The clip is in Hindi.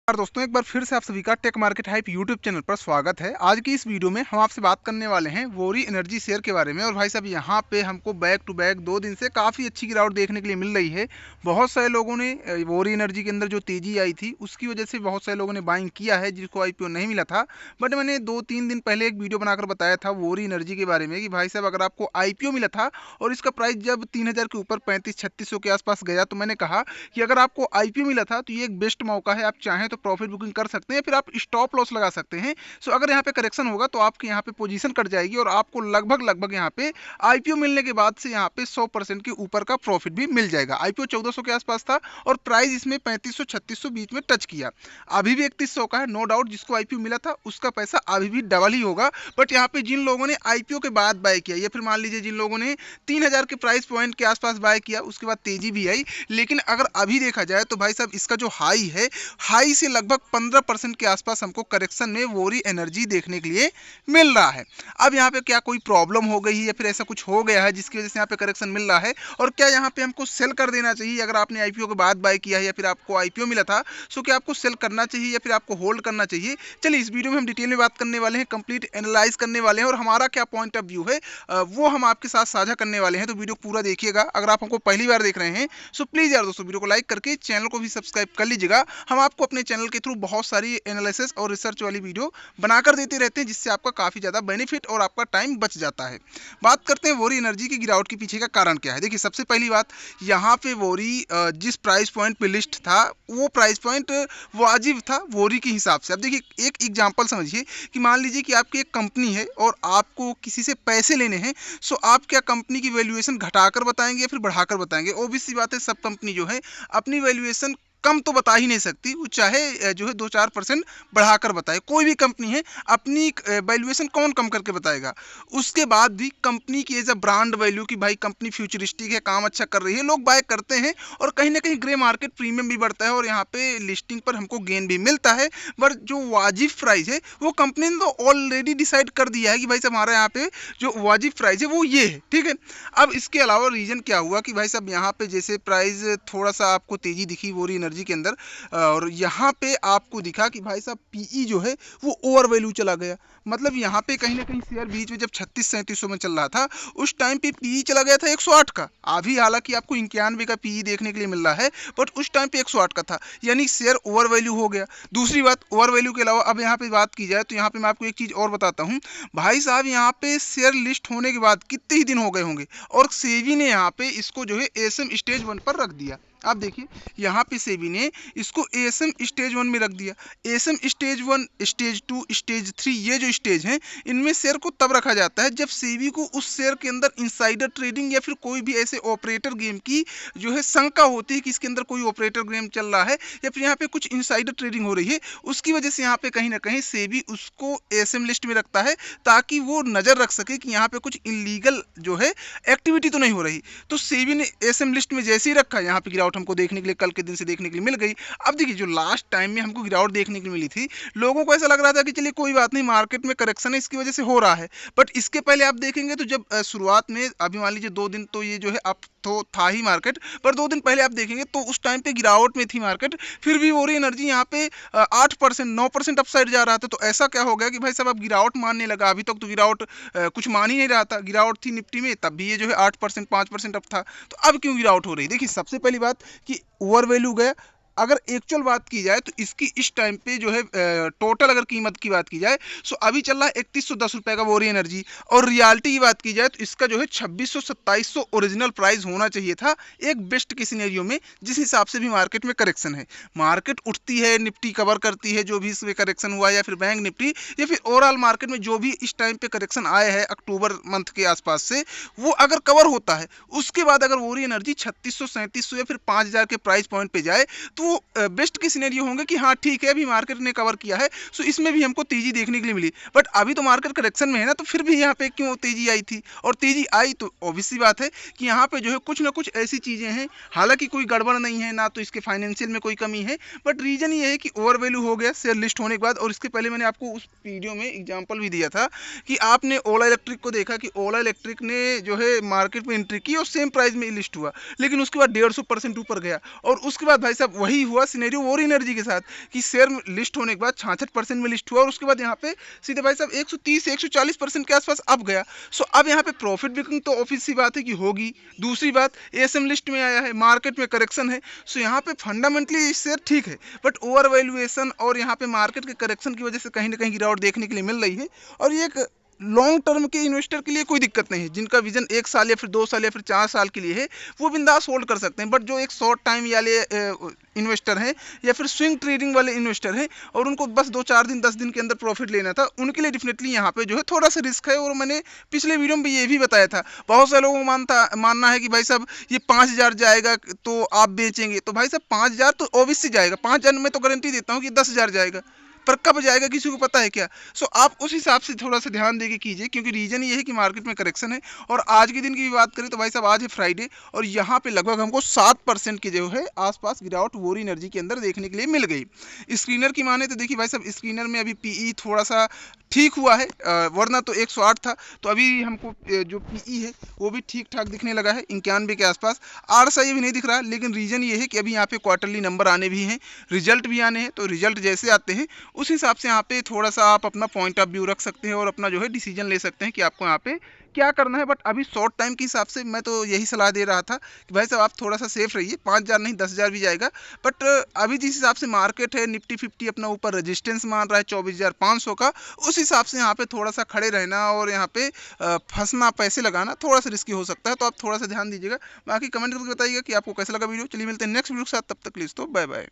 दोस्तों, एक बार फिर से आप सभी का tech market hype YouTube channel पर स्वागत है। आज की इस वीडियो में हम आपसे बात करने वाले हैं वोरी एनर्जी शेयर के बारे में। और भाई साहब, यहाँ पे हमको बैक टू बैक 2 दिन से काफ़ी अच्छी गिरावट देखने के लिए मिल रही है। बहुत सारे लोगों ने वोरी एनर्जी के अंदर जो तेजी आई थी उसकी वजह से बहुत सारे लोगों ने बाइंग किया है जिसको आईपीओ नहीं मिला था। बट मैंने 2-3 दिन पहले एक वीडियो बनाकर बताया था वोरी एनर्जी के बारे में कि भाई साहब, अगर आपको आईपीओ मिला था और इसका प्राइस जब 3000 के ऊपर 3500-3600 के आसपास गया, तो मैंने कहा कि अगर आपको आईपीओ मिला था तो ये एक बेस्ट मौका है। आप चाहें तो प्रॉफिट बुकिंग कर सकते हैं, फिर आप स्टॉप लॉस लगा सकते हैं। सो अगर यहाँ पे करेक्शन होगा तो आपके यहाँ पे पोजीशन कट जाएगी और आपको लगभग यहाँ पे आईपीओ मिलने के बाद से यहाँ पे 100% के ऊपर का प्रॉफिट भी मिल जाएगा। आईपीओ 1400 के आसपास था और प्राइस इसमें 3500-3600 बीच में टच किया। अभी भी 3100 का है, नो डाउट। जिसको आईपीओ मिला था उसका पैसा अभी भी डबल ही होगा। बट यहाँ पे जिन लोगों ने आईपीओ के बाद बाय किया, या फिर मान लीजिए जिन लोगों ने 3000 के प्राइस पॉइंट के आसपास बाय किया, उसके बाद तेजी भी आई, लेकिन अगर अभी देखा जाए तो भाई साहब, इसका जो हाई है, हाई से लगभग 15% के आसपास हमको करेक्शन में वोरी एनर्जी देखने के लिए मिल रहा है। अब यहाँ पे क्या कोई प्रॉब्लम हो गई है या फिर ऐसा कुछ हो गया है जिसकी वजह से यहाँ पे करेक्शन मिल रहा है, और क्या यहाँ पे हमको सेल कर देना चाहिए अगर आपने आईपीओ के बाद बाय किया है या फिर आपको आईपीओ मिला था? सो क्या आपको सेल करना चाहिए या फिर आपको होल्ड करना चाहिए? चलिए, इस वीडियो में हम डिटेल में बात करने वाले हैं, कंप्लीट एनालाइज करने वाले हैं और हमारा क्या पॉइंट ऑफ व्यू है वो हम आपके साथ साझा करने वाले हैं। तो वीडियो पूरा देखिएगा। अगर आप हमको पहली बार देख रहे हैं सो प्लीज़ यार दोस्तों, वीडियो को लाइक करके चैनल को भी सब्सक्राइब कर लीजिएगा। हम आपको अपने चैनल के थ्रू बहुत सारी एनालिसिस और रिसर्च वाली वीडियो बनाकर देते रहते हैं, जिससे आपका काफ़ी ज़्यादा बेनिफिट और आपका टाइम बच जाता है। बात करते हैं वोरी एनर्जी की गिरावट के पीछे का कारण क्या है। देखिए, सबसे पहली बात, यहाँ पे वोरी जिस प्राइस पॉइंट पे लिस्ट था वो प्राइस पॉइंट वाजिब था वोरी के हिसाब से। अब देखिए, एक एग्जांपल समझिए कि मान लीजिए कि आपकी एक कंपनी है और आपको किसी से पैसे लेने हैं। सो आप क्या कंपनी की वैल्यूएशन घटाकर बताएंगे या फिर बढ़ाकर बताएंगे? ऑब्वियस सी बात है, सब कंपनी जो है अपनी वैल्यूएशन कम तो बता ही नहीं सकती, वो चाहे जो है 2-4% बढ़ाकर बताए। कोई भी कंपनी है अपनी वैल्यूएशन कौन कम करके बताएगा? उसके बाद भी कंपनी की एज अ ब्रांड वैल्यू की भाई कंपनी फ्यूचरिस्टिक है, काम अच्छा कर रही है, लोग बाय करते हैं और कहीं ना कहीं ग्रे मार्केट प्रीमियम भी बढ़ता है और यहाँ पे लिस्टिंग पर हमको गेन भी मिलता है। बट जो वाजिब प्राइस है वो कंपनी ने तो ऑलरेडी डिसाइड कर दिया है कि भाई साहब, हमारे यहाँ पे जो वाजिब प्राइस है वो ये है, ठीक है। अब इसके अलावा रीजन क्या हुआ कि भाई साहब, यहाँ पे जैसे प्राइस थोड़ा सा आपको तेजी दिखी वोरी एनर्जी के अंदर, और यहाँ पे आपको दिखा कि भाई साहब पीई जो है वो ओवर वैल्यू चला गया। मतलब यहाँ पे कहीं ना कहीं शेयर बीच में जब 3600-3700 में चल रहा था, उस टाइम पे पीई चला गया था 108 का। अभी हालांकि आपको 91 का पीई देखने के लिए मिल रहा है, बट उस टाइम पे 108 का था, यानी शेयर ओवर वैल्यू हो गया। दूसरी बात, ओवर वैल्यू के अलावा अब यहाँ पे बात की जाए तो यहाँ पे मैं आपको एक चीज़ और बताता हूँ। भाई साहब, यहाँ पे शेयर लिस्ट होने के बाद कितने ही दिन हो गए होंगे और सेबी ने यहाँ पे इसको जो है एएसएम स्टेज 1 पर रख दिया। आप देखिए, यहाँ पे सेबी ने इसको एएसएम स्टेज 1 में रख दिया। एएसएम स्टेज 1, स्टेज 2, स्टेज 3, ये जो स्टेज हैं, इनमें शेयर को तब रखा जाता है जब सेबी को उस शेयर के अंदर इनसाइडर ट्रेडिंग या फिर कोई भी ऐसे ऑपरेटर गेम की जो है शंका होती है कि इसके अंदर कोई ऑपरेटर गेम चल रहा है या फिर यहाँ पे कुछ इनसाइडर ट्रेडिंग हो रही है। उसकी वजह से यहाँ पे कहीं ना कहीं सेबी उसको एएसएम लिस्ट में रखता है ताकि वो नज़र रख सके कि यहाँ पे कुछ इलीगल जो है एक्टिविटी तो नहीं हो रही। तो सेबी ने एएसएम लिस्ट में जैसे ही रखा, यहाँ पे गिरावट हमको देखने के लिए कल के दिन से देखने के लिए मिल गई। अब देखिए, जो लास्ट टाइम में हमको गिरावट देखने के लिए मिली थी, लोगों को ऐसा लग रहा था कि चलिए कोई बात नहीं, मार्केट में करेक्शन है, इसकी वजह से हो रहा है। बट इसके पहले आप देखेंगे तो जब शुरुआत में, अभी मान लीजिए 2 दिन तो ये जो है अब तो था ही मार्केट, पर 2 दिन पहले आप देखेंगे तो उस टाइम पे गिरावट में थी मार्केट, फिर भी वोरी एनर्जी यहाँ पे 8% 9% अपसाइड जा रहा था। तो ऐसा क्या हो गया कि भाई साहब अब गिरावट मानने लगा? अभी तक तो गिरावट कुछ मान ही नहीं रहा था। गिरावट थी निफ्टी में, तब भी ये जो है 8% 5% अप था। तो अब क्यों गिरावट हो रही? देखिए, सबसे पहली बात कि ओवर वैल्यू गया। अगर एक्चुअल बात की जाए तो इसकी इस टाइम पे जो है टोटल अगर कीमत की बात की जाए, सो अभी चल रहा है 3110 रुपये का वोरी एनर्जी, और रियलिटी की बात की जाए तो इसका जो है 2600-2700 ओरिजिनल प्राइस होना चाहिए था एक बेस्ट के सिनेरियो में, जिस हिसाब से भी मार्केट में करेक्शन है। मार्केट उठती है, निफ्टी कवर करती है जो भी इसमें करेक्शन हुआ, या फिर बैंक निफ्टी, या फिर ओवरऑल मार्केट में जो भी इस टाइम पे करेक्शन आया है अक्टूबर मंथ के आसपास से, वो अगर कवर होता है, उसके बाद अगर वोरी एनर्जी 3600-3700 या फिर 5000 के प्राइस पॉइंट पे जाए तो वो बेस्ट के सिनेरियो होंगे कि हाँ ठीक है, अभी मार्केट ने कवर किया है, सो इसमें भी हमको तेजी देखने के लिए मिली। बट अभी तो मार्केट करेक्शन में है ना, तो फिर भी यहाँ पे क्यों तेजी आई थी? और तेजी आई तो ऑब्वियस सी बात है कि यहाँ पे जो है कुछ ना कुछ ऐसी चीज़ें हैं, हालांकि कोई गड़बड़ नहीं है ना, तो इसके फाइनेंशियल में कोई कमी है, बट रीजन ये है कि ओवर वैल्यू हो गया शेयर लिस्ट होने के बाद। और इसके पहले मैंने आपको उस वीडियो में एग्जाम्पल भी दिया था कि आपने ओला इलेक्ट्रिक को देखा कि ओला इलेक्ट्रिक ने जो है मार्केट में एंट्री की और सेम प्राइस में लिस्ट हुआ, लेकिन उसके बाद 150% ऊपर गया, और उसके बाद भाई साहब वही वही हुआ सिनेरियो वोरी एनर्जी के साथ कि शेयर लिस्ट होने के बाद 66% में लिस्ट हुआ और उसके बाद यहाँ पे सीधे भाई साहब 130 140% के आसपास अब गया। सो अब यहाँ पे प्रॉफिट बुकिंग तो ऑफिस सी बात है कि होगी। दूसरी बात, एएसएम लिस्ट में आया है, मार्केट में करेक्शन है। सो यहाँ पे फंडामेंटली शेयर ठीक है, बट ओवर वैल्यूएशन और यहाँ पे मार्केट के करेक्शन की वजह से कहीं ना कहीं गिरावट देखने के लिए मिल रही है। और ये एक लॉन्ग टर्म के इन्वेस्टर के लिए कोई दिक्कत नहीं है, जिनका विजन 1 साल या फिर 2 साल या फिर 4 साल के लिए है, वो बिंदास होल्ड कर सकते हैं। बट जो एक शॉर्ट टाइम वाले इन्वेस्टर हैं या फिर स्विंग ट्रेडिंग वाले इन्वेस्टर हैं और उनको बस 2 4 दिन 10 दिन के अंदर प्रॉफिट लेना था, उनके लिए डेफिनेटली यहाँ पे जो है थोड़ा सा रिस्क है। और मैंने पिछले वीडियो में भी ये भी बताया था, बहुत से लोगों को मानना है कि भाई साहब ये 5,000 जाएगा तो आप बेचेंगे। तो भाई साहब 5,000 तो ऑब्वियसली जाएगा, 5,000 में तो गारंटी देता हूँ कि 10,000 जाएगा, पर कब जाएगा किसी को पता है क्या। सो आप उस हिसाब से थोड़ा सा ध्यान देके कीजिए, क्योंकि रीजन ये है कि मार्केट में करेक्शन है। और आज के दिन की भी बात करें तो भाई साहब आज है फ्राइडे और यहाँ पे लगभग हमको 7% की जो है आसपास गिरावट वोरी एनर्जी के अंदर देखने के लिए मिल गई। स्क्रीनर की माने तो देखिए भाई साहब स्क्रीनर में अभी पीई थोड़ा सा ठीक हुआ है, वरना तो 108 था, तो अभी हमको जो पीई है वो भी ठीक ठाक दिखने लगा है 91 के आसपास। RSI भी नहीं दिख रहा, लेकिन रीजन ये है कि अभी यहाँ पे क्वार्टरली नंबर आने भी हैं, रिजल्ट भी आने हैं। तो रिजल्ट जैसे आते हैं उस हिसाब से यहाँ पे थोड़ा सा आप अपना पॉइंट ऑफ व्यू रख सकते हैं और अपना जो है डिसीजन ले सकते हैं कि आपको यहाँ पे क्या करना है। बट अभी शॉर्ट टाइम के हिसाब से मैं तो यही सलाह दे रहा था कि भाई साहब आप थोड़ा सा सेफ रहिए, 5,000 नहीं 10,000 भी जाएगा। बट अभी जिस हिसाब से मार्केट है, निफ्टी 50 अपना ऊपर रेजिस्टेंस मान रहा है 24,500 का, उस हिसाब से यहाँ पे थोड़ा सा खड़े रहना और यहाँ पे फंसना, पैसे लगाना थोड़ा सा रिस्की हो सकता है। तो आप थोड़ा सा ध्यान दीजिएगा। बाकी कमेंट करके बताइएगा कि आपको कैसा लगा वीडियो। चलिए मिलते हैं नेक्स्ट वीडियो के साथ, तब तक के लिए तो बाय बाय।